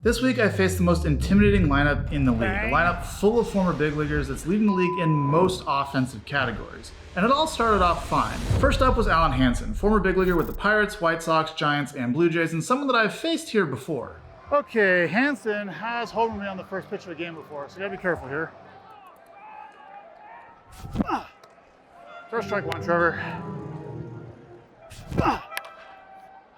This week I faced the most intimidating lineup in the league, a lineup full of former big leaguers that's leading the league in most offensive categories. And it all started off fine. First up was Alan Hansen, former big leaguer with the Pirates, White Sox, Giants, and Blue Jays, and someone that I've faced here before. Okay, Hansen has homered me on the first pitch of the game before, so you gotta be careful here. First strike one, Trevor.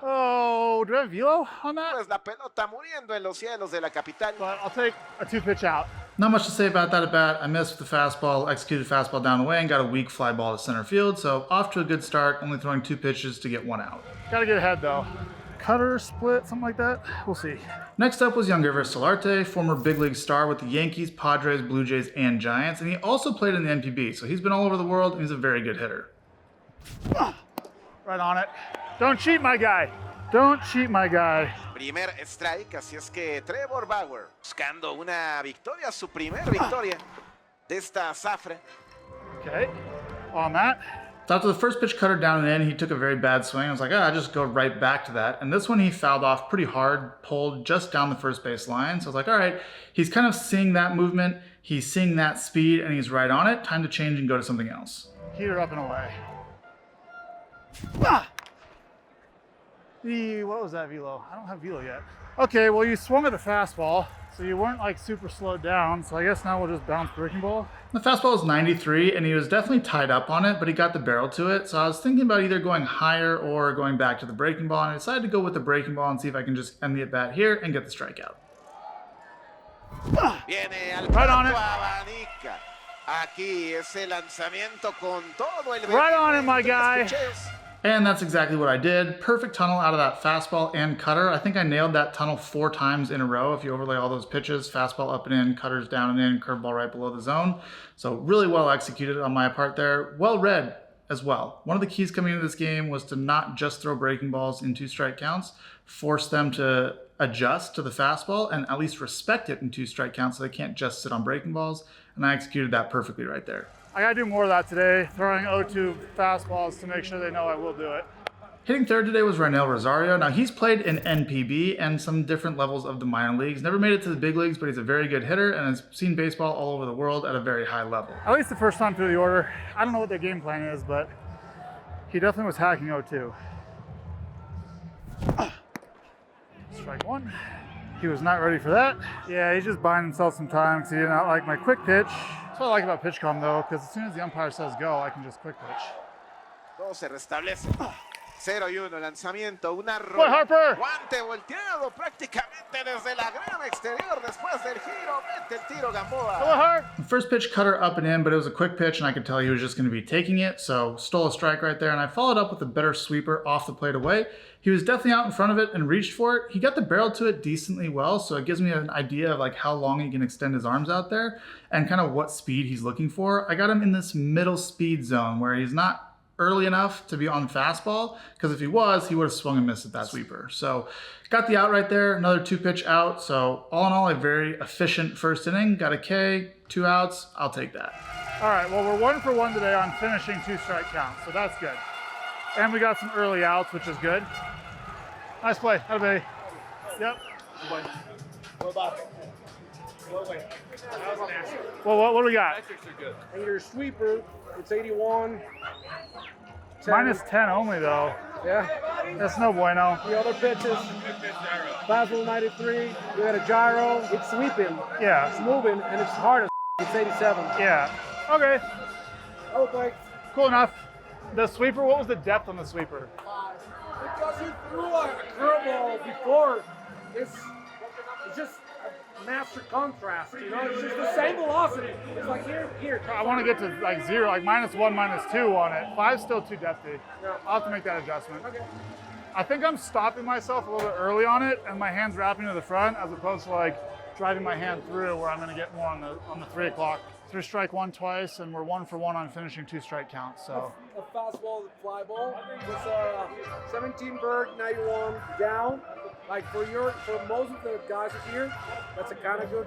Oh, do I have VELO on that? Pues la pelota muriendo en los cielos de la capital. But I'll take a two-pitch out. Not much to say about that at bat. I missed with the fastball, executed fastball down the way, and got a weak fly ball to center field. So off to a good start, only throwing two pitches to get one out. Gotta get ahead though. Cutter, split, something like that. We'll see. Next up was Viori Solarte, former big league star with the Yankees, Padres, Blue Jays, and Giants. And he also played in the NPB, so he's been all over the world, and he's a very good hitter. Right on it. Don't cheat, my guy. Don't cheat, my guy. Primer strike, así es que Trevor Bauer buscando una victoria, su primer victoria de esta zafra. Okay, on that. So after the first pitch cutter down and in, he took a very bad swing. I was like, I just go right back to that. And this one he fouled off pretty hard, pulled just down the first base line. So I was like, all right, he's kind of seeing that movement, he's seeing that speed, and he's right on it. Time to change and go to something else. Heater up and away. What was that VELO? I don't have VELO yet. Okay, well you swung at the fastball, so you weren't like super slowed down, so I guess now we'll just bounce breaking ball. The fastball was 93, and he was definitely tied up on it, but he got the barrel to it, so I was thinking about either going higher or going back to the breaking ball, and I decided to go with the breaking ball and see if I can just end the at-bat here and get the strikeout. Right on it. Aquí ese lanzamiento con todo el right on it, my guy. And that's exactly what I did. Perfect tunnel out of that fastball and cutter. I think I nailed that tunnel 4 times in a row. If you overlay all those pitches, fastball up and in, cutters down and in, curveball right below the zone. So really well executed on my part there. Well read as well. One of the keys coming into this game was to not just throw breaking balls in 2 strike counts, force them to adjust to the fastball and at least respect it in 2 strike counts so they can't just sit on breaking balls. And I executed that perfectly right there. I gotta do more of that today, throwing 0-2 fastballs to make sure they know I will do it. Hitting third today was Raynel Rosario. Now he's played in NPB and some different levels of the minor leagues. Never made it to the big leagues, but he's a very good hitter and has seen baseball all over the world at a very high level. At least the first time through the order. I don't know what their game plan is, but he definitely was hacking 0-2. Strike one. He was not ready for that. Yeah, he's just buying himself some time because he did not like my quick pitch. That's what I like about PitchCom though, because as soon as the umpire says go, I can just quick pitch. Todo se restablece. 0-1, lanzamiento, una Harper. guante volteado prácticamente desde la grama exterior después del giro, mete el tiro Gamboa. The first pitch cutter up and in, but it was a quick pitch and I could tell he was just going to be taking it, so stole a strike right there and I followed up with a better sweeper off the plate away. He was definitely out in front of it and reached for it. He got the barrel to it decently well, so it gives me an idea of like how long he can extend his arms out there and kind of what speed he's looking for. I got him in this middle speed zone where he's not early enough to be on fastball, because if he was, he would have swung and missed at that sweeper. So got the out right there, another 2-pitch out. So all in all, a very efficient first inning. Got a K, 2 outs, I'll take that. All right, well, we're 1 for 1 today on finishing 2 strike counts, so that's good. And we got some early outs, which is good. Nice play, everybody. Yep. Well, what do we got? And your sweeper, it's 81. Minus 10 only though. Yeah. That's no bueno. The other pitches, fastball 93. You got a gyro. It's sweeping. Yeah. It's moving, and it's hard as it's 87. Yeah. Okay. Okay. Cool enough. The sweeper, what was the depth on the sweeper? Because you threw a curveball before. It's just a master contrast, you know? It's just the same velocity. It's like here. I want to get to like 0, like -1, -2 on it. 5's still too depthy. Yeah. I'll have to make that adjustment. Okay. I think I'm stopping myself a little bit early on it and my hand's wrapping to the front as opposed to like driving my hand through where I'm going to get more on the 3 o'clock. 3 strike 1 twice, and we're 1 for 1 on finishing 2 strike counts. So a fastball, fly ball was 17 bird, 91 down. Like for most of the guys here, that's a kind of good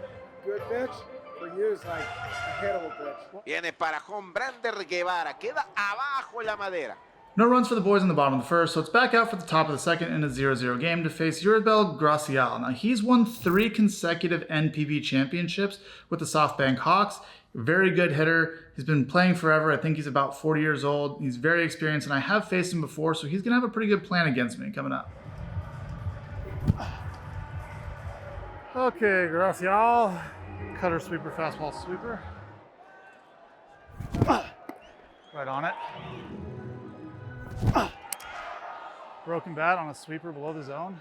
pitch. For you, it's like a hittable pitch. Viene para home Brander Guevara, queda abajo la madera. No runs for the boys in the bottom of the first, so it's back out for the top of the second in a 0-0 game to face Viori Gracial. Now, he's won 3 consecutive NPB championships with the SoftBank Hawks. Very good hitter. He's been playing forever. I think he's about 40 years old. He's very experienced, and I have faced him before, so he's going to have a pretty good plan against me coming up. Okay, Gracial. Cutter, sweeper, fastball, sweeper. Right on it. Broken bat on a sweeper below the zone.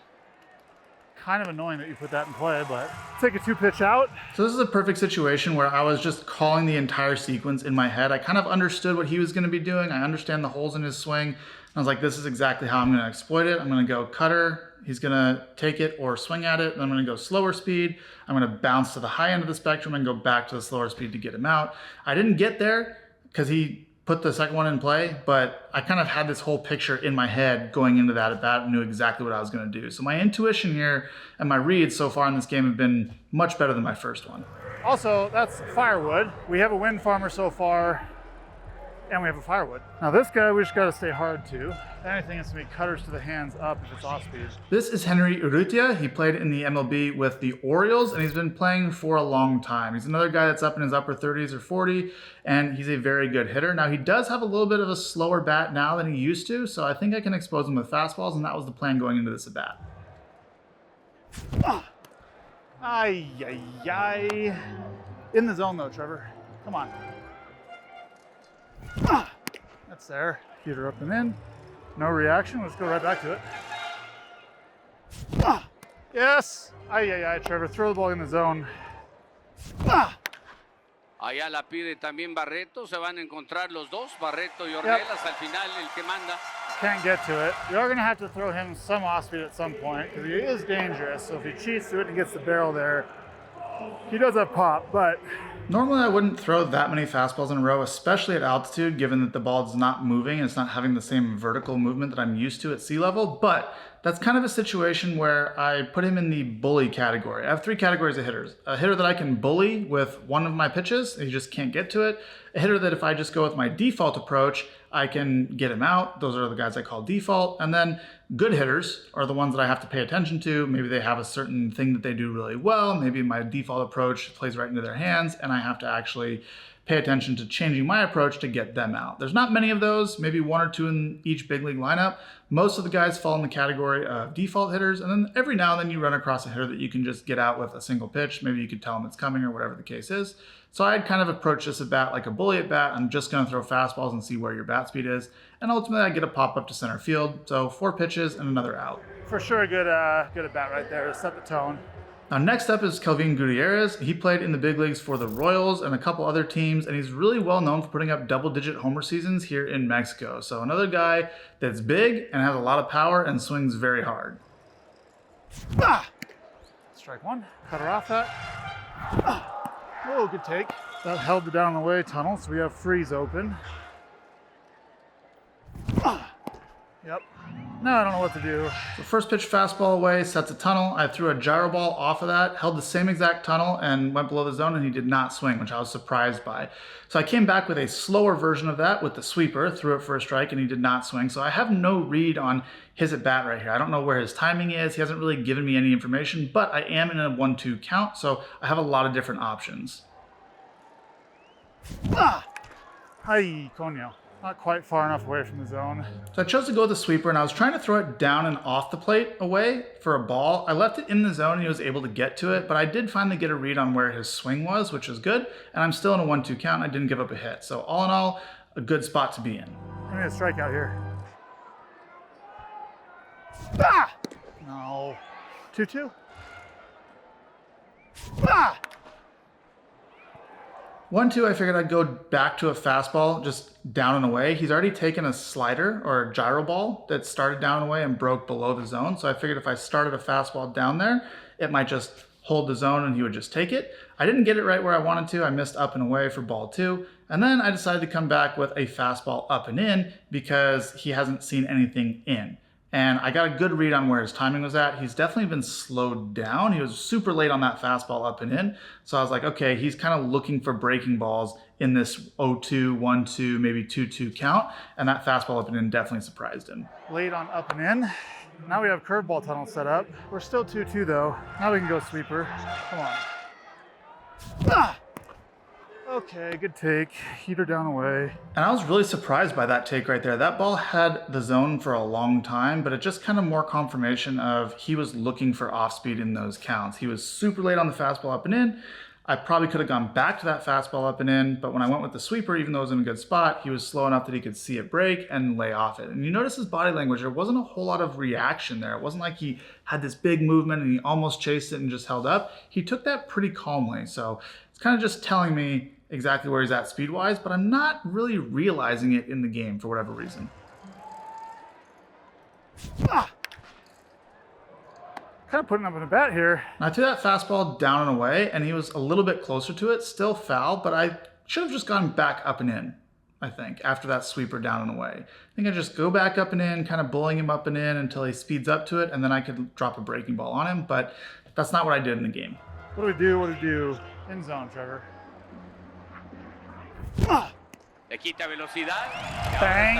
Kind of annoying that you put that in play, but take a 2-pitch out. So this is a perfect situation where I was just calling the entire sequence in my head. I kind of understood what he was going to be doing. I understand the holes in his swing. I was like, this is exactly how I'm going to exploit it. I'm going to go cutter. He's going to take it or swing at it. Then I'm going to go slower speed. I'm going to bounce to the high end of the spectrum and go back to the slower speed to get him out. I didn't get there because he put the second one in play, but I kind of had this whole picture in my head going into that at bat and knew exactly what I was going to do. So my intuition here and my reads so far in this game have been much better than my first one. Also, that's firewood. We have a wind farmer so far, and we have a firewood. Now this guy, we just got to stay hard to. Anything is going to be cutters to the hands up if it's off speed. This is Henry Urrutia. He played in the MLB with the Orioles, and he's been playing for a long time. He's another guy that's up in his upper 30s or 40, and he's a very good hitter. Now, he does have a little bit of a slower bat now than he used to, so I think I can expose him with fastballs, and that was the plan going into this at bat. Ay, ay, ay. In the zone, though, Trevor. Come on. That's there. Heater up and in. No reaction. Let's go right back to it. Yes. Ay, ay, ay, Trevor. Throw the ball in the zone. Allá la pide también Barreto. Se van a encontrar los dos, Barreto y Ornelas. Al final, el que manda. Can't get to it. You're going to have to throw him some off speed at some point because he is dangerous. So if he cheats to it and gets the barrel there, he does have pop, but normally I wouldn't throw that many fastballs in a row, especially at altitude, given that the ball is not moving and it's not having the same vertical movement that I'm used to at sea level. But that's kind of a situation where I put him in the bully category. I have 3 categories of hitters. A hitter that I can bully with one of my pitches, he just can't get to it. A hitter that if I just go with my default approach, I can get him out. Those are the guys I call default. And then good hitters are the ones that I have to pay attention to. Maybe they have a certain thing that they do really well. Maybe my default approach plays right into their hands and I have to actually pay attention to changing my approach to get them out. There's not many of those, maybe 1 or 2 in each big league lineup. Most of the guys fall in the category of default hitters, and then every now and then you run across a hitter that you can just get out with a single pitch. Maybe you could tell him it's coming or whatever the case is. So I'd kind of approach this at bat like a bully at bat. I'm just going to throw fastballs and see where your bat speed is. And ultimately I get a pop up to center field. So 4 pitches and another out. For sure a good at bat right there to set the tone. Now next up is Kelvin Gutierrez. He played in the big leagues for the Royals and a couple other teams, and he's really well known for putting up double-digit homer seasons here in Mexico. So another guy that's big and has a lot of power and swings very hard. Strike 1, cutter off that. Oh, good take. That held the down the way tunnel, so we have freeze open. Yep. Now I don't know what to do. The first pitch fastball away, sets a tunnel. I threw a gyro ball off of that, held the same exact tunnel and went below the zone, and he did not swing, which I was surprised by. So I came back with a slower version of that with the sweeper, threw it for a strike, and he did not swing. So I have no read on his at bat right here. I don't know where his timing is. He hasn't really given me any information, but I am in a 1-2 count, so I have a lot of different options. Hi, coño. Not quite far enough away from the zone. So I chose to go with the sweeper, and I was trying to throw it down and off the plate away for a ball. I left it in the zone and he was able to get to it, but I did finally get a read on where his swing was, which was good. And I'm still in a 1-2 count. I didn't give up a hit. So all in all, a good spot to be in. Give me a strikeout here. Ah! No. 2-2. Ah! 1-2, I figured I'd go back to a fastball, just down and away. He's already taken a slider or a gyro ball that started down and away and broke below the zone. So I figured if I started a fastball down there, it might just hold the zone and he would just take it. I didn't get it right where I wanted to. I missed up and away for ball 2. And then I decided to come back with a fastball up and in because he hasn't seen anything in. And I got a good read on where his timing was at. He's definitely been slowed down. He was super late on that fastball up and in. So I was like, okay, he's kind of looking for breaking balls in this 0-2, 1-2, maybe 2-2 count. And that fastball up and in definitely surprised him. Late on up and in. Now we have curveball tunnel set up. We're still 2-2 though. Now we can go sweeper. Come on. Ah! Okay, good take. Heater down away. And I was really surprised by that take right there. That ball had the zone for a long time, but it just kind of more confirmation of he was looking for off speed in those counts. He was super late on the fastball up and in. I probably could have gone back to that fastball up and in, but when I went with the sweeper, even though it was in a good spot, he was slow enough that he could see it break and lay off it. And you notice his body language, there wasn't a whole lot of reaction there. It wasn't like he had this big movement and he almost chased it and just held up. He took that pretty calmly. So it's kind of just telling me exactly where he's at speed-wise, but I'm not really realizing it in the game for whatever reason. Ah! Kind of putting up in a bat here. I threw that fastball down and away, and he was a little bit closer to it, still foul, but I should have just gone back up and in, I think, after that sweeper down and away. I think I just go back up and in, kind of bullying him up and in until he speeds up to it, and then I could drop a breaking ball on him, but that's not what I did in the game. What do we do? What do we do? End zone, Trevor. Le quita velocidad. Bang.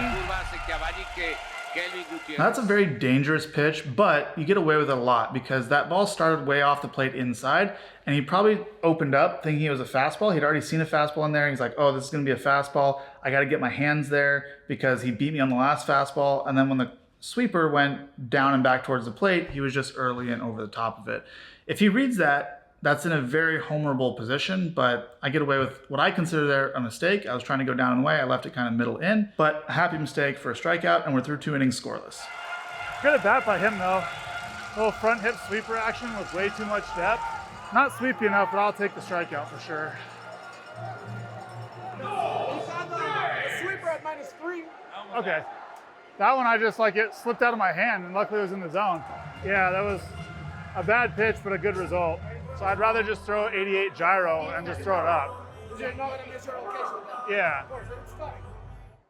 Now that's a very dangerous pitch, but you get away with it a lot because that ball started way off the plate inside, and he probably opened up thinking it was a fastball. He'd already seen a fastball in there. He's like, oh, this is going to be a fastball. I got to get my hands there because he beat me on the last fastball. And then when the sweeper went down and back towards the plate, he was just early and over the top of it. If he reads that, that's in a very homerable position, but I get away with what I consider there a mistake. I was trying to go down and away. I left it kind of middle in, but a happy mistake for a strikeout, and we're through 2 innings scoreless. Good at bat by him, though. Little front hip sweeper action with way too much depth. Not sweepy enough, but I'll take the strikeout for sure. Sweeper at -3. Okay. That one, I just like it slipped out of my hand, and luckily it was in the zone. Yeah, that was a bad pitch, but a good result. So I'd rather just throw 88 gyro and just throw it up. Yeah.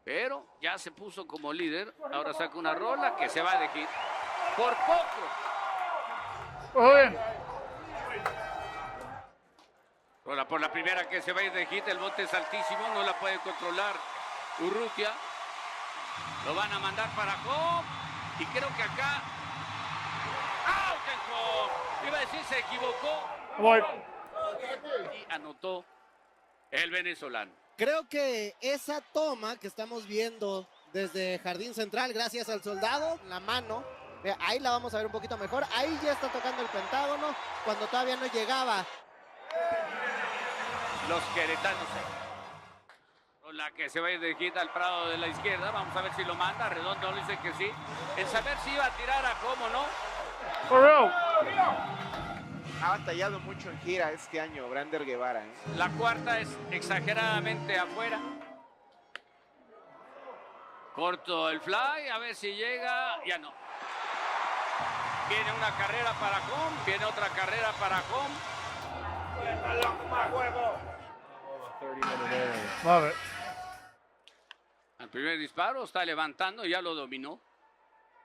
Pero ya se puso como líder. Ahora saca una rola que se va de hit. Por poco. Rola por la primera que se va a ir de hit. El bote es altísimo. No la puede controlar Urrutia. Lo van a mandar para home. Y creo que acá... ¡Out en home! Iba a decir, se equivocó. Y anotó el venezolano. Creo que esa toma que estamos viendo desde Jardín Central, gracias al soldado, la mano, ahí la vamos a ver un poquito mejor. Ahí ya está tocando el pentágono, cuando todavía no llegaba. Los queretanos. Con la que se va a ir de hit al prado de la izquierda. Vamos a ver si lo manda. Redondo le dice que sí. En saber si iba a tirar a cómo no. Ha batallado mucho en gira este año Brander Guevara. La cuarta es exageradamente afuera. Corto el fly, a ver si llega. Ya no. Viene una carrera para home, viene otra carrera para home. Love it. Al primer disparo está levantando, ya lo dominó.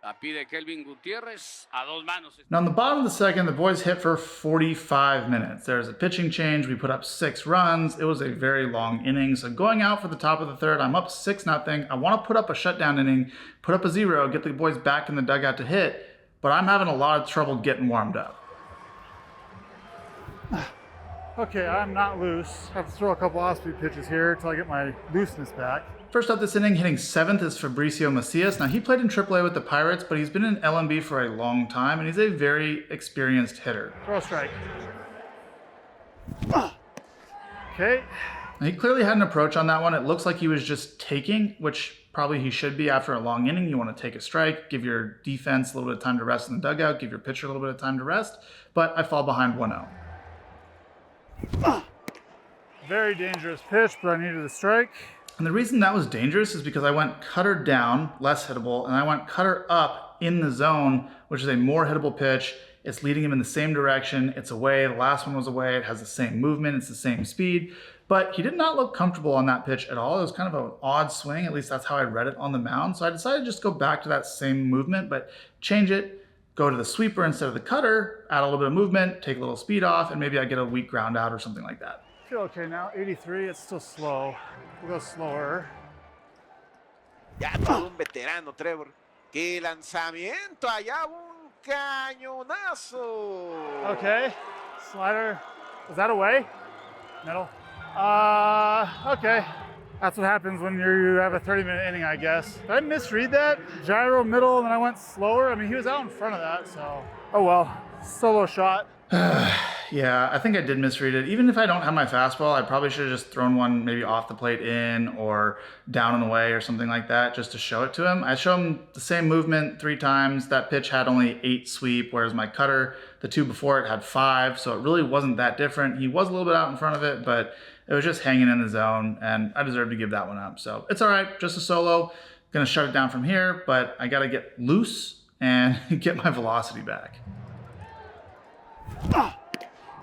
La pide Kelvin Gutiérrez a 2 manos. Now, in the bottom of the second, the boys hit for 45 minutes. There's a pitching change. We put up 6 runs. It was a very long inning. So going out for the top of the third, I'm up 6-0. I want to put up a shutdown inning, put up a 0, get the boys back in the dugout to hit, but I'm having a lot of trouble getting warmed up. Okay, I'm not loose. I have to throw a couple off-speed pitches here until I get my looseness back. First up this inning, hitting 7th is Fabricio Macias. Now, he played in AAA with the Pirates, but he's been in LMB for a long time, and he's a very experienced hitter. Throw a strike. Okay. Now, he clearly had an approach on that one. It looks like he was just taking, which probably he should be after a long inning. You want to take a strike, give your defense a little bit of time to rest in the dugout, give your pitcher a little bit of time to rest, but I fall behind 1-0. Very dangerous pitch, but I needed a strike. And the reason that was dangerous is because I went cutter down, less hittable, and I went cutter up in the zone, which is a more hittable pitch. It's leading him in the same direction. It's away. The last one was away. It has the same movement. It's the same speed. But he did not look comfortable on that pitch at all. It was kind of an odd swing. At least that's how I read it on the mound. So I decided to just go back to that same movement, but change it, go to the sweeper instead of the cutter, add a little bit of movement, take a little speed off, and maybe I get a weak ground out or something like that. I feel okay now. 83, it's still slow. We'll go slower. Ya todo un veterano, Trevor. ¡Qué lanzamiento! Allá un cañonazo. Okay, slider. Is that away? Middle. Okay. That's what happens when you have a 30-minute inning, I guess. Did I misread that? Gyro middle, and then I went slower. I mean, he was out in front of that, so. Oh well, solo shot. Yeah, I think I did misread it. Even if I don't have my fastball, I probably should have just thrown one maybe off the plate in or down and away or something like that just to show it to him. I show him the same movement 3 times. That pitch had only 8 sweep, whereas my cutter, the 2 before it, had 5. So it really wasn't that different. He was a little bit out in front of it, but it was just hanging in the zone, and I deserve to give that one up. So it's all right, just a solo. Gonna shut it down from here, but I gotta get loose and get my velocity back.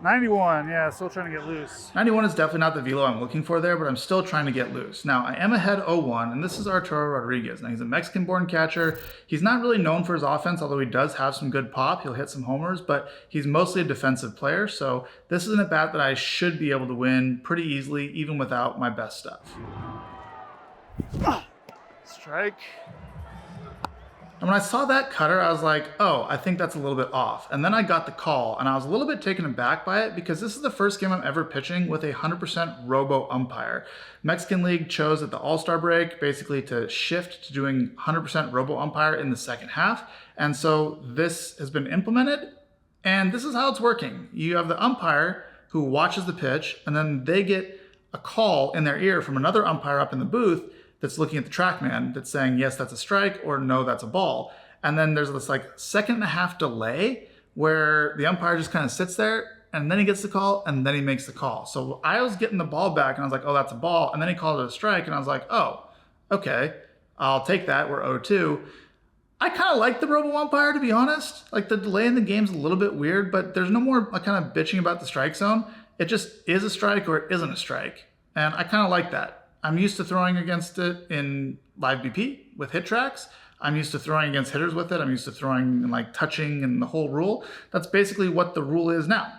91, yeah, still trying to get loose. 91 is definitely not the velo I'm looking for there, but I'm still trying to get loose. Now, I am ahead 0-1, and this is Arturo Rodriguez. Now, he's a Mexican-born catcher. He's not really known for his offense, although he does have some good pop. He'll hit some homers, but he's mostly a defensive player, so this is an at-bat that I should be able to win pretty easily, even without my best stuff. Strike. And when I saw that cutter, I was like, oh, I think that's a little bit off. And then I got the call, and I was a little bit taken aback by it because this is the first game I'm ever pitching with a 100% robo-umpire. Mexican League chose at the All-Star break basically to shift to doing 100% robo-umpire in the second half. And so this has been implemented, and this is how it's working. You have the umpire who watches the pitch, and then they get a call in their ear from another umpire up in the booth that's looking at the TrackMan that's saying, yes, that's a strike, or no, that's a ball. And then there's this like 1.5-second delay where the umpire just kind of sits there, and then he gets the call, and then he makes the call. So I was getting the ball back, and I was like, oh, that's a ball. And then he called it a strike, and I was like, oh, okay, I'll take that. We're 0-2. I kind of like the robo-umpire, to be honest. Like, the delay in the game's a little bit weird, but there's no more like kind of bitching about the strike zone. It just is a strike or it isn't a strike. And I kind of like that. I'm used to throwing against it in live BP with hit tracks. I'm used to throwing against hitters with it. I'm used to throwing and like touching and the whole rule. That's basically what the rule is now.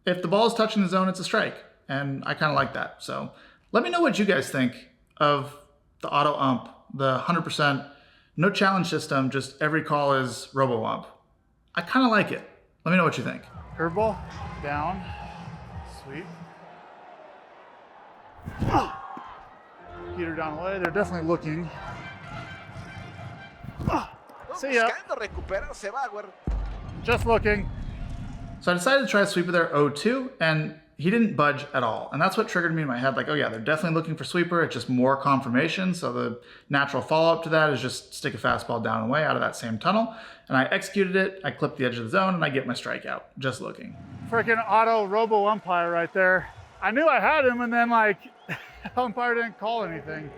If the ball is touching the zone, it's a strike. And I kind of like that. So let me know what you guys think of the auto ump, the 100%, no challenge system, just every call is robo ump. I kind of like it. Let me know what you think. Curveball, down, sweep. Peter down away. They're definitely looking. See ya. Buscando recuperarse Bauer. Just looking. So I decided to try a sweeper there 0-2, and he didn't budge at all. And that's what triggered me in my head, like, oh yeah, they're definitely looking for sweeper. It's just more confirmation. So the natural follow-up to that is just stick a fastball down and away out of that same tunnel. And I executed it. I clipped the edge of the zone, and I get my strikeout, just looking. Freaking auto robo umpire right there. I knew I had him, and then like, umpire didn't call anything.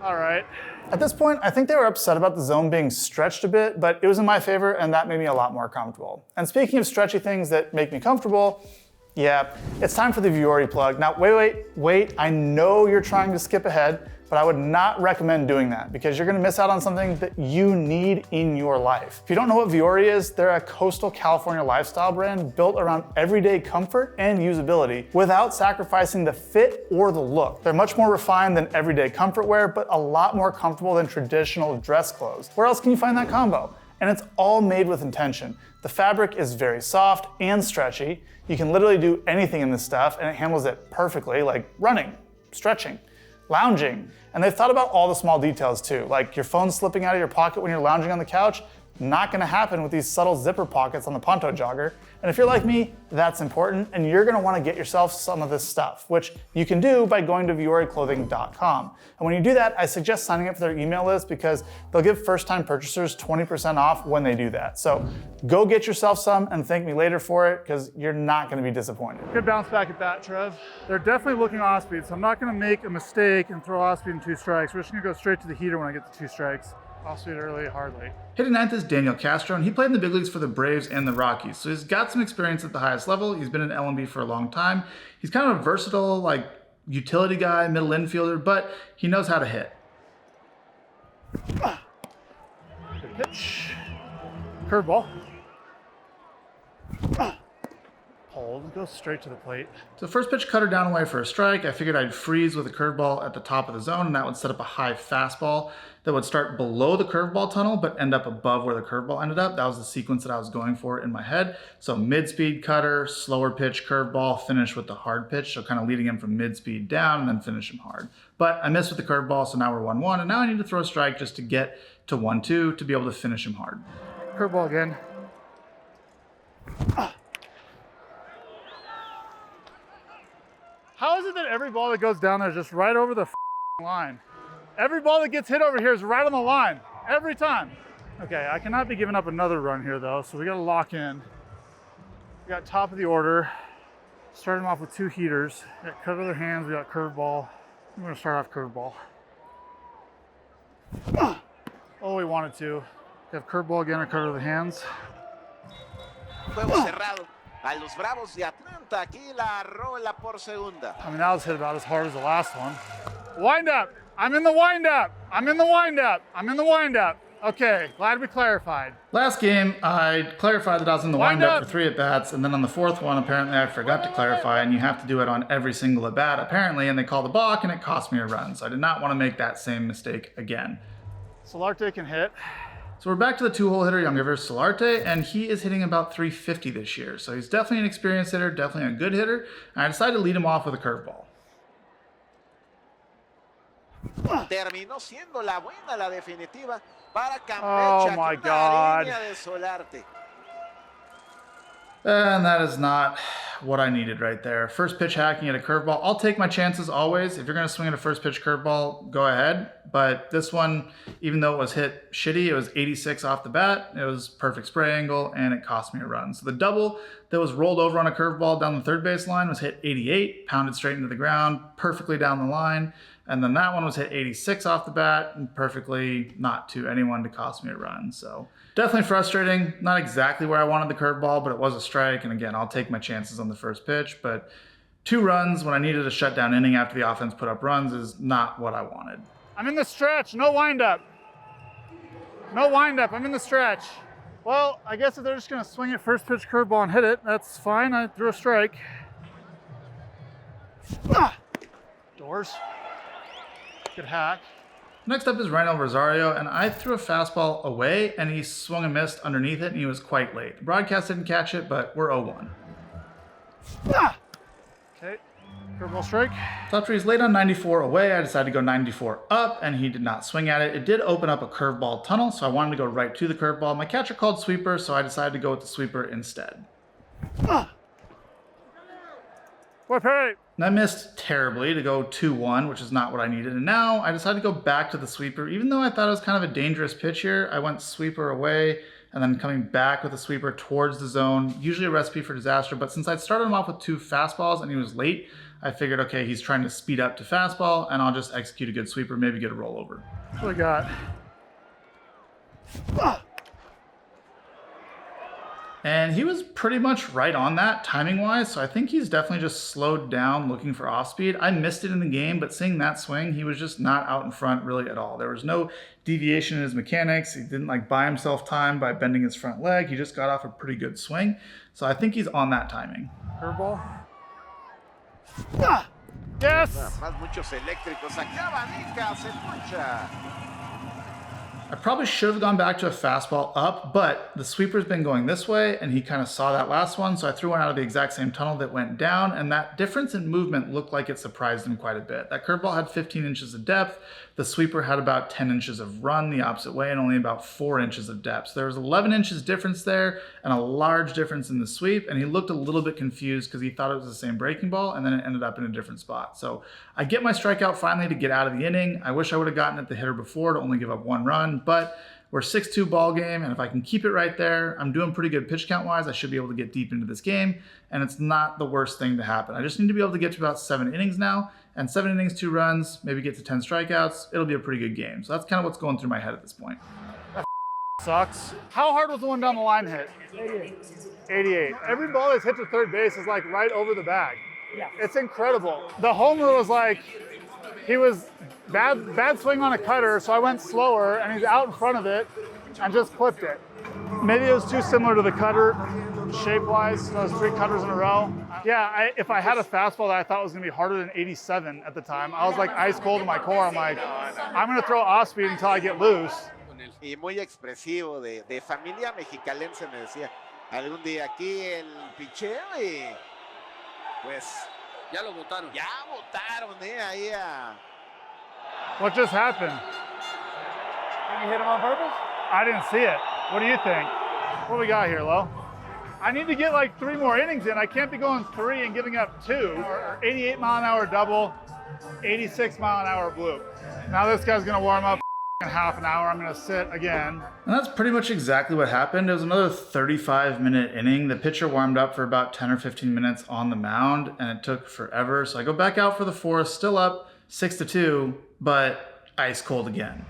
All right. At this point, I think they were upset about the zone being stretched a bit, but it was in my favor, and that made me a lot more comfortable. And speaking of stretchy things that make me comfortable, yeah, it's time for the Viori plug. Now, wait, I know you're trying to skip ahead, but I would not recommend doing that because you're gonna miss out on something that you need in your life. If you don't know what Viori is, they're a coastal California lifestyle brand built around everyday comfort and usability without sacrificing the fit or the look. They're much more refined than everyday comfort wear, but a lot more comfortable than traditional dress clothes. Where else can you find that combo? And it's all made with intention. The fabric is very soft and stretchy. You can literally do anything in this stuff and it handles it perfectly, like running, stretching, lounging. And they've thought about all the small details too, like your phone slipping out of your pocket when you're lounging on the couch. Not gonna happen with these subtle zipper pockets on the Ponto jogger. And if you're like me, that's important, and you're gonna wanna get yourself some of this stuff, which you can do by going to vioriclothing.com. And when you do that, I suggest signing up for their email list because they'll give first-time purchasers 20% off when they do that. So go get yourself some and thank me later for it because you're not gonna be disappointed. Good bounce back at that, Trev. They're definitely looking off speed, so I'm not gonna make a mistake and throw off speed in 2 strikes. We're just gonna go straight to the heater when I get to 2 strikes. Off speed early, hard late. Hitting ninth is Daniel Castro, and he played in the big leagues for the Braves and the Rockies, so he's got some experience at the highest level. He's been in LMB for a long time. He's kind of a versatile, like, utility guy, middle infielder, but he knows how to hit. Good pitch. Curveball. Hold, goes straight to the plate. So first pitch cutter down away for a strike. I figured I'd freeze with a curveball at the top of the zone, and that would set up a high fastball that would start below the curveball tunnel but end up above where the curveball ended up. That was the sequence that I was going for in my head. So mid-speed cutter, slower pitch curveball, finish with the hard pitch. So kind of leading him from mid-speed down and then finish him hard. But I missed with the curveball, so now we're 1-1, and now I need to throw a strike just to get to 1-2 to be able to finish him hard. Curveball again. How is it that every ball that goes down there is just right over the line? Every ball that gets hit over here is right on the line, every time. Okay, I cannot be giving up another run here though, so we gotta lock in. We got top of the order. Starting off with 2 heaters. We got cut of their hands, we got curveball. I'm gonna start off curveball. Oh, we wanted to. We have curveball again or cut of the hands. Juego cerrado. A los Bravos de Atlanta, aquí la rola por segunda. I mean, that was hit about as hard as the last one. Wind up. I'm in the wind up. I'm in the wind up. I'm in the wind up. Okay, glad we clarified. Last game, I clarified that I was in the Wind windup up. for 3 at-bats, and then on the 4th one, apparently I forgot to clarify, and you have to do it on every single at-bat, apparently, and they called a balk, and it cost me a run. So I did not want to make that same mistake again. Solarte can hit. So we're back to the 2-hole hitter, Youngriver Solarte, and he is hitting about 350 this year. So he's definitely an experienced hitter, definitely a good hitter, and I decided to lead him off with a curveball. Terminó siendo la buena, la definitiva para Campeche. Oh my Aquí una God. línea de Solarte. And that is not what I needed right there. First pitch hacking at a curveball. I'll take my chances always. If you're going to swing at a first pitch curveball, go ahead. But this one, even though it was hit shitty, it was 86 off the bat. It was perfect spray angle, and it cost me a run. So the double that was rolled over on a curveball down the third base line was hit 88, pounded straight into the ground, perfectly down the line. And then that one was hit 86 off the bat, and perfectly not to anyone to cost me a run. So definitely frustrating. Not exactly where I wanted the curveball, but it was a strike. And again, I'll take my chances on the first pitch. But 2 runs when I needed a shutdown inning after the offense put up runs is not what I wanted. I'm in the stretch, no windup. No windup, I'm in the stretch. Well, I guess if they're just gonna swing it first pitch curveball and hit it, that's fine. I threw a strike. Doors. Good hack. Next up is Rhino Rosario, and I threw a fastball away, and he swung and missed underneath it, and he was quite late. The broadcast didn't catch it, but we're 0-1. Okay, curveball strike. So after he's late on 94 away, I decided to go 94 up, and he did not swing at it. It did open up a curveball tunnel, so I wanted to go right to the curveball. My catcher called sweeper, so I decided to go with the sweeper instead. What parry? And I missed terribly to go 2-1, which is not what I needed. And now I decided to go back to the sweeper. Even though I thought it was kind of a dangerous pitch here, I went sweeper away and then coming back with a sweeper towards the zone. Usually a recipe for disaster, but since I'd started him off with 2 fastballs and he was late, I figured, okay, he's trying to speed up to fastball, and I'll just execute a good sweeper, maybe get a rollover. That's what I got. And he was pretty much right on that timing-wise, so I think he's definitely just slowed down looking for off-speed. I missed it in the game, but seeing that swing, he was just not out in front really at all. There was no deviation in his mechanics. He didn't like buy himself time by bending his front leg. He just got off a pretty good swing. So I think he's on that timing. Curveball. Yes! Más muchos eléctricos. Aquí abanica, se escucha. I probably should have gone back to a fastball up, but the sweeper's been going this way, and he kind of saw that last one, so I threw one out of the exact same tunnel that went down, and that difference in movement looked like it surprised him quite a bit. That curveball had 15 inches of depth. The sweeper had about 10 inches of run the opposite way and only about 4 inches of depth. So there was 11 inches difference there and a large difference in the sweep, and he looked a little bit confused because he thought it was the same breaking ball, and then it ended up in a different spot. So I get my strikeout finally to get out of the inning. I wish I would have gotten at the hitter before to only give up 1 run, but we're 6-2 ball game, and if I can keep it right there, I'm doing pretty good pitch count wise. I should be able to get deep into this game, and it's not the worst thing to happen. I just need to be able to get to about 7 innings now, and 7 innings, 2 runs, maybe get to 10 strikeouts, it'll be a pretty good game. So that's kind of what's going through my head at this point. Sucks. How hard was the one down the line hit? 88. Every ball that's hit to third base is like right over the bag. Yeah. It's incredible. The homer was like, he was bad swing on a cutter, so I went slower, and he's out in front of it and just clipped it. Maybe it was too similar to the cutter shape-wise, those 3 cutters in a row. Yeah, if I had a fastball that I thought was going to be harder than 87 at the time, I was like ice cold in my core. I'm like, I'm going to throw off speed until I get loose. Y muy expresivo, de familia mexicalense, me decía. Algún día aquí el picheo y pues Ya lo botaron. ya votaron ahí a... What just happened? Did you hit him on purpose? I didn't see it. What do you think? What do we got here, Lo? I need to get like 3 more innings in. I can't be going 3 and giving up 2. Or 88 mile an hour double, 86 mile an hour bloop. Now this guy's gonna warm up in half an hour. I'm gonna sit again. And that's pretty much exactly what happened. It was another 35-minute inning. The pitcher warmed up for about 10 or 15 minutes on the mound, and it took forever. So I go back out for the 4th, still up 6-2, but ice cold again.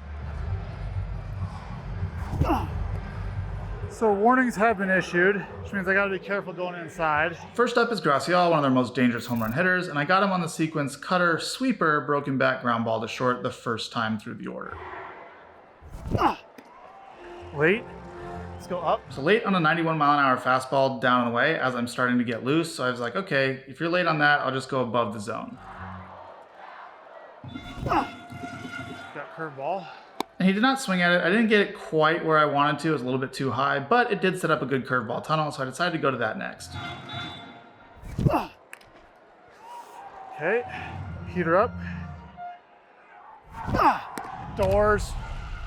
So warnings have been issued, which means I gotta be careful going inside. First up is Gracial, one of their most dangerous home run hitters, and I got him on the sequence cutter, sweeper, broken back ground ball to short the first time through the order. Late. Let's go up. So late on a 91 mile an hour fastball down and away as I'm starting to get loose. So I was like, okay, if you're late on that, I'll just go above the zone. Got curveball. And he did not swing at it. I didn't get it quite where I wanted to. It was a little bit too high, but it did set up a good curveball tunnel, so I decided to go to that next. Okay, heater up. Doors.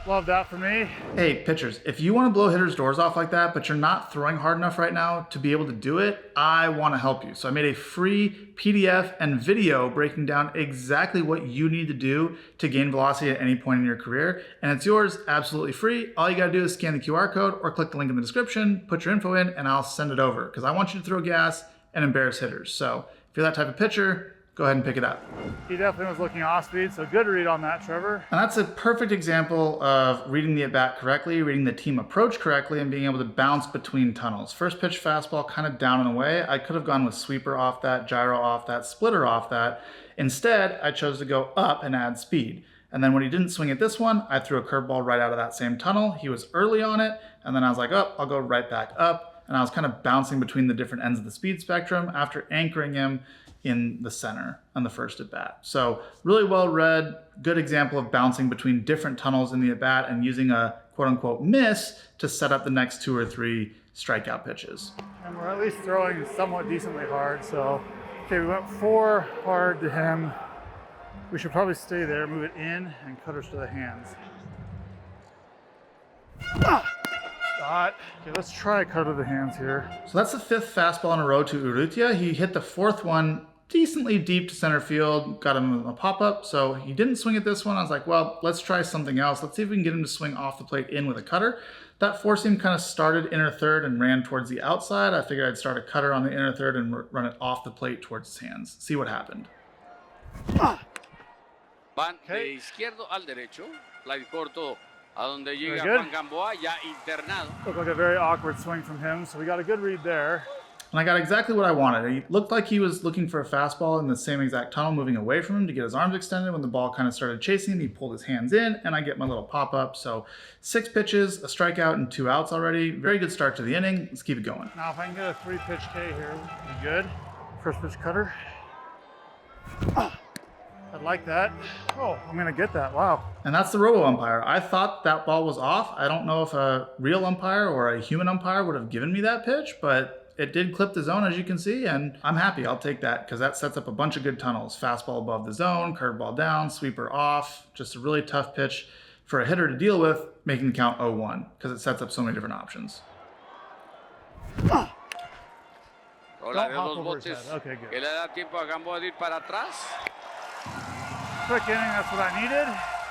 Love that for me. Hey, pitchers, if you want to blow hitters' doors off like that, but you're not throwing hard enough right now to be able to do it, I want to help you. So I made a free PDF and video breaking down exactly what you need to do to gain velocity at any point in your career. And it's yours absolutely free. All you got to do is scan the QR code or click the link in the description, put your info in, and I'll send it over because I want you to throw gas and embarrass hitters. So if you're that type of pitcher, go ahead and pick it up. He definitely was looking off speed, so good read on that, Trevor. And that's a perfect example of reading the at-bat correctly, reading the team approach correctly, and being able to bounce between tunnels. First pitch fastball kind of down and away. I could have gone with sweeper off that, gyro off that, splitter off that. Instead, I chose to go up and add speed. And then when he didn't swing at this one, I threw a curveball right out of that same tunnel. He was early on it, and then I was like, oh, I'll go right back up. And I was kind of bouncing between the different ends of the speed spectrum after anchoring him in the center on the first at bat. So really well read, good example of bouncing between different tunnels in the at bat and using a quote unquote miss to set up the next 2 or 3 strikeout pitches. And we're at least throwing somewhat decently hard, so. Okay, we went 4 hard to him. We should probably stay there, move it in, and cutters to the hands. Dot. Okay, let's try a cutter to the hands here. So that's the 5th fastball in a row to Urrutia. He hit the 4th one decently deep to center field, got him a pop-up, so he didn't swing at this one. I was like, well, let's try something else. Let's see if we can get him to swing off the plate in with a cutter. That four seam kind of started inner third and ran towards the outside. I figured I'd start a cutter on the inner third and run it off the plate towards his hands. See what happened. Van de izquierdo al derecho, slide corto a donde llega good. Juan Gamboa, ya internado. Looked like a very awkward swing from him, so we got a good read there. And I got exactly what I wanted. He looked like he was looking for a fastball in the same exact tunnel, moving away from him to get his arms extended. When the ball kind of started chasing him, he pulled his hands in, and I get my little pop-up. So 6 pitches, a strikeout, and 2 outs already. Very good start to the inning. Let's keep it going. Now if I can get a 3-pitch K here, we'll be good. First pitch cutter. I like that. Oh, I'm gonna get that, wow. And that's the robo-umpire. I thought that ball was off. I don't know if a real umpire or a human umpire would have given me that pitch, but it did clip the zone, as you can see, and I'm happy. I'll take that because that sets up a bunch of good tunnels. Fastball above the zone, curveball down, sweeper off. Just a really tough pitch for a hitter to deal with, making the count 0-1 because it sets up so many different options. Hola de hop dos over his botes head. Okay, good. que le da tiempo a Gamboa de ir para atrás. Quick inning, that's what I needed.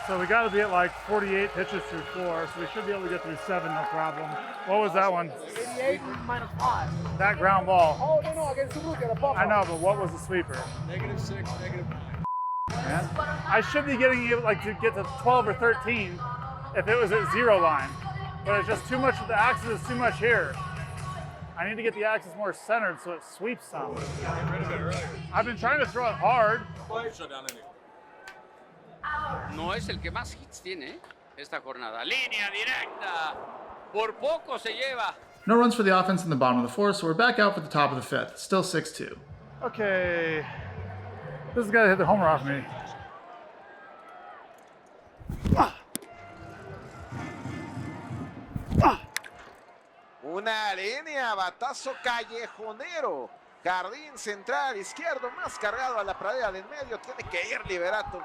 So we got to be at like 48 pitches through 4, so we should be able to get through 7, no problem. What was that one? 88 minus 5. That ground ball. Oh, no, against Urrutia, the pop-up. I know, but what was the sweeper? -6, -9. Man, I should be getting able like to get to 12 or 13 if it was at 0 line, but it's just too much. The axis is too much here. I need to get the axis more centered so it sweeps some. I've been trying to throw it hard. No es el que más hits tiene esta jornada. Línea directa. Por poco se lleva. No runs for the offense in the bottom of the fourth, so we're back out for the top of the fifth. Still 6-2. Okay. This is the guy that hit the homer off me. Una línea, batazo callejonero. Jardín central, izquierdo, más cargado a la pradera del medio. Tiene que ir Liberato.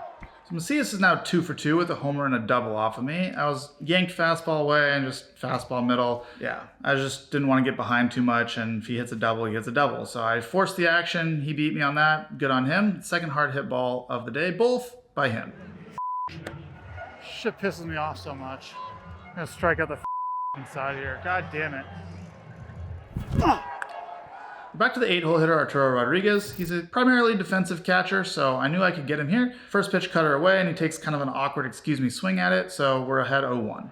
So Macias is now 2 for 2 with a homer and a double off of me. I was yanked fastball away and just fastball middle. Yeah, I just didn't want to get behind too much, and if he hits a double, he hits a double. So I forced the action. He beat me on that. Good on him. Second hard hit ball of the day, both by him. Shit pisses me off so much. I'm gonna strike out the inside here. God damn it. Back to the 8-hole hitter, Arturo Rodriguez. He's a primarily defensive catcher, so I knew I could get him here. First pitch cutter away, and he takes kind of an awkward, excuse me, swing at it, so we're ahead 0-1.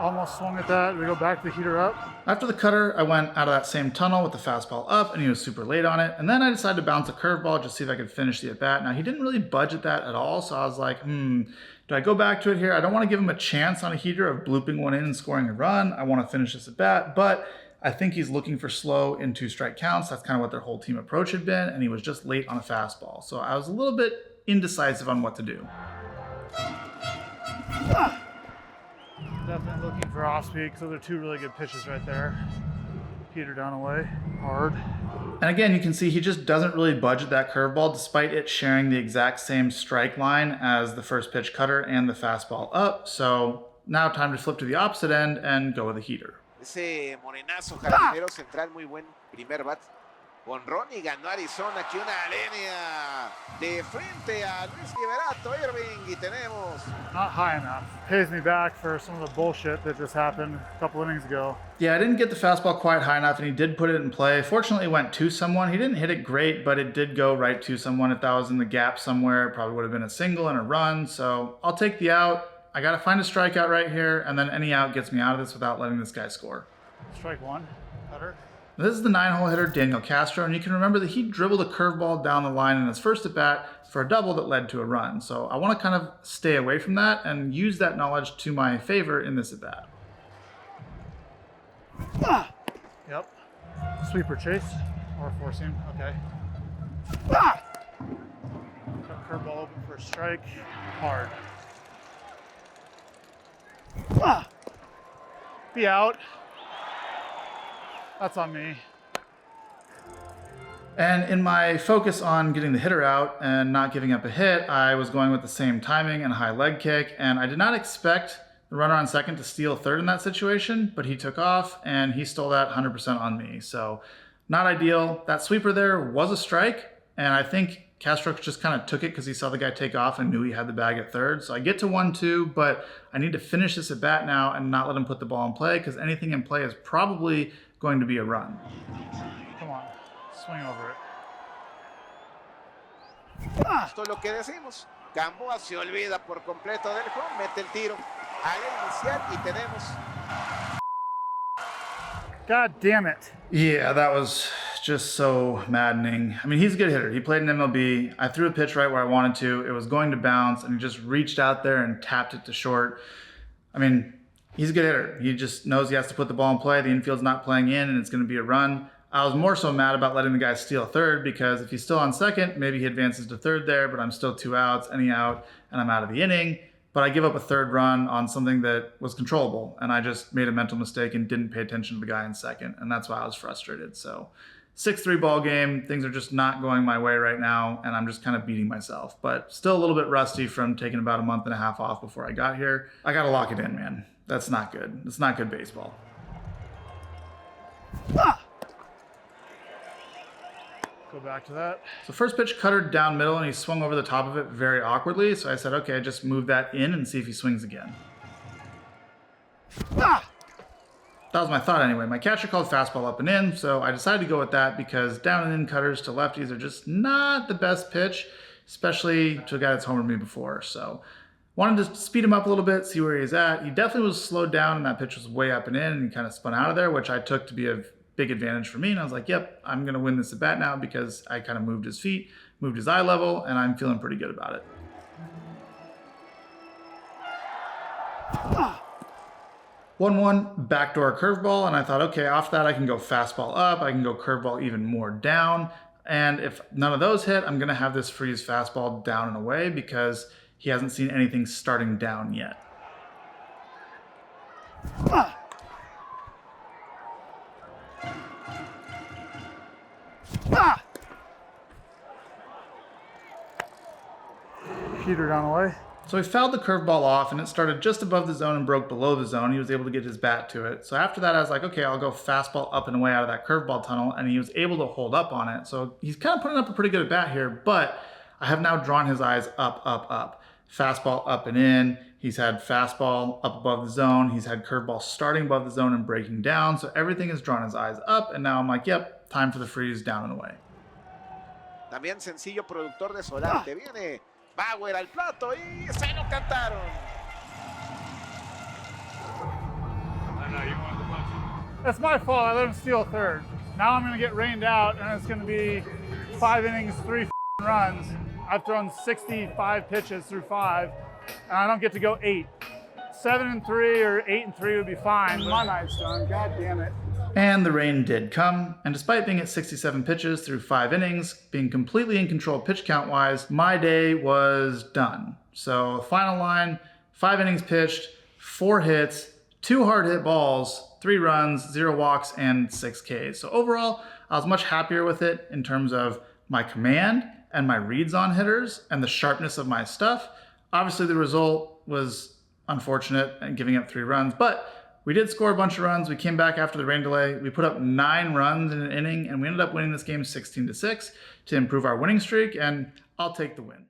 Almost swung at that. We go back to the heater up. After the cutter, I went out of that same tunnel with the fastball up, and he was super late on it. And then I decided to bounce a curveball just to see if I could finish the at-bat. Now, he didn't really budget that at all, so I was like, do I go back to it here? I don't want to give him a chance on a heater of blooping one in and scoring a run. I want to finish this at-bat, but I think he's looking for slow in 2 strike counts. That's kind of what their whole team approach had been, and he was just late on a fastball. So I was a little bit indecisive on what to do. Definitely looking for off speed because those are 2 really good pitches right there. Heater down away, hard. And again, you can see he just doesn't really budget that curveball despite it sharing the exact same strike line as the first pitch cutter and the fastball up. So now time to flip to the opposite end and go with a heater. Ese morenazo jardinero central, muy buen primer bat. Honrón y ganó Arizona. Aquí una línea de frente a Luis Liberato, Irving, y tenemos... Not high enough. Pays me back for some of the bullshit that just happened a couple innings ago. Yeah, I didn't get the fastball quite high enough, and he did put it in play. Fortunately, it went to someone. He didn't hit it great, but it did go right to someone. If that was in the gap somewhere, it probably would have been a single and a run. So I'll take the out. I got to find a strikeout right here, and then any out gets me out of this without letting this guy score. Strike 1, cutter. This is the 9-hole hitter, Daniel Castro, and you can remember that he dribbled a curveball down the line in his first at-bat for a double that led to a run. So I want to kind of stay away from that and use that knowledge to my favor in this at-bat. Yep. Sweeper chase or four seam. Okay. Curveball open for a strike. Hard. Be out. That's on me. And in my focus on getting the hitter out and not giving up a hit, I was going with the same timing and high leg kick, and I did not expect the runner on second to steal third in that situation, but he took off and he stole that 100% on me. So not ideal. That sweeper there was a strike, and I think Castro just kind of took it because he saw the guy take off and knew he had the bag at third. So I get to 1-2, but I need to finish this at bat now and not let him put the ball in play, because anything in play is probably going to be a run. Come on, swing over it. Esto es lo que decimos. Gamboa se olvida por completo del juego, mete el tiro al inicial y tenemos... God damn it. Yeah, that was just so maddening. I mean, he's a good hitter. He played in MLB. I threw a pitch right where I wanted to. It was going to bounce, and he just reached out there and tapped it to short. I mean, he's a good hitter. He just knows he has to put the ball in play. The infield's not playing in, and it's going to be a run. I was more so mad about letting the guy steal third, because if he's still on second, maybe he advances to third there, but I'm still 2 outs, any out, and I'm out of the inning. But I give up a third run on something that was controllable, and I just made a mental mistake and didn't pay attention to the guy in second, and that's why I was frustrated. So 6-3 ball game. Things are just not going my way right now, and I'm just kind of beating myself. But still a little bit rusty from taking about a month and a half off before I got here. I got to lock it in, man. That's not good. It's not good baseball. Go back to that. So first pitch cutter down middle, and he swung over the top of it very awkwardly. So I said, okay, just move that in and see if he swings again. That That was my thought anyway. My catcher called fastball up and in, so I decided to go with that because down and in cutters to lefties are just not the best pitch, especially to a guy that's homered me before. So wanted to speed him up a little bit, see where he's at. He definitely was slowed down and that pitch was way up and in and he kind of spun out of there, which I took to be a big advantage for me. And I was like, yep, I'm going to win this at bat now because I kind of moved his feet, moved his eye level, and I'm feeling pretty good about it. 1-1 backdoor curveball, and I thought, okay, off that I can go fastball up, I can go curveball even more down, and if none of those hit, I'm gonna have this freeze fastball down and away because he hasn't seen anything starting down yet. Peter down away. So he fouled the curveball off and it started just above the zone and broke below the zone. He was able to get his bat to it. So after that, I was like, okay, I'll go fastball up and away out of that curveball tunnel, and he was able to hold up on it. So he's kind of putting up a pretty good at bat here, but I have now drawn his eyes up, up, up. Fastball up and in. He's had fastball up above the zone. He's had curveball starting above the zone and breaking down. So everything has drawn his eyes up, and now I'm like, yep, time for the freeze down and away. También sencillo productor de Solarte. Viene Bauer al plato y se lo cantaron. That's my fault. I let him steal third. Now I'm going to get rained out, and it's going to be 5 innings, 3 runs. I've thrown 65 pitches through 5, and I don't get to go 8. 7-3 or 8-3 would be fine. My night's done. God damn it. And the rain did come, and despite being at 67 pitches through 5 innings, being completely in control pitch count-wise, my day was done. So final line, 5 innings pitched, 4 hits, 2 hard hit balls, 3 runs, 0 walks, and 6 Ks. So overall, I was much happier with it in terms of my command and my reads on hitters and the sharpness of my stuff. Obviously the result was unfortunate and giving up 3 runs, but we did score a bunch of runs. We came back after the rain delay. We put up 9 runs in an inning, and we ended up winning this game 16-6 to improve our winning streak, and I'll take the win.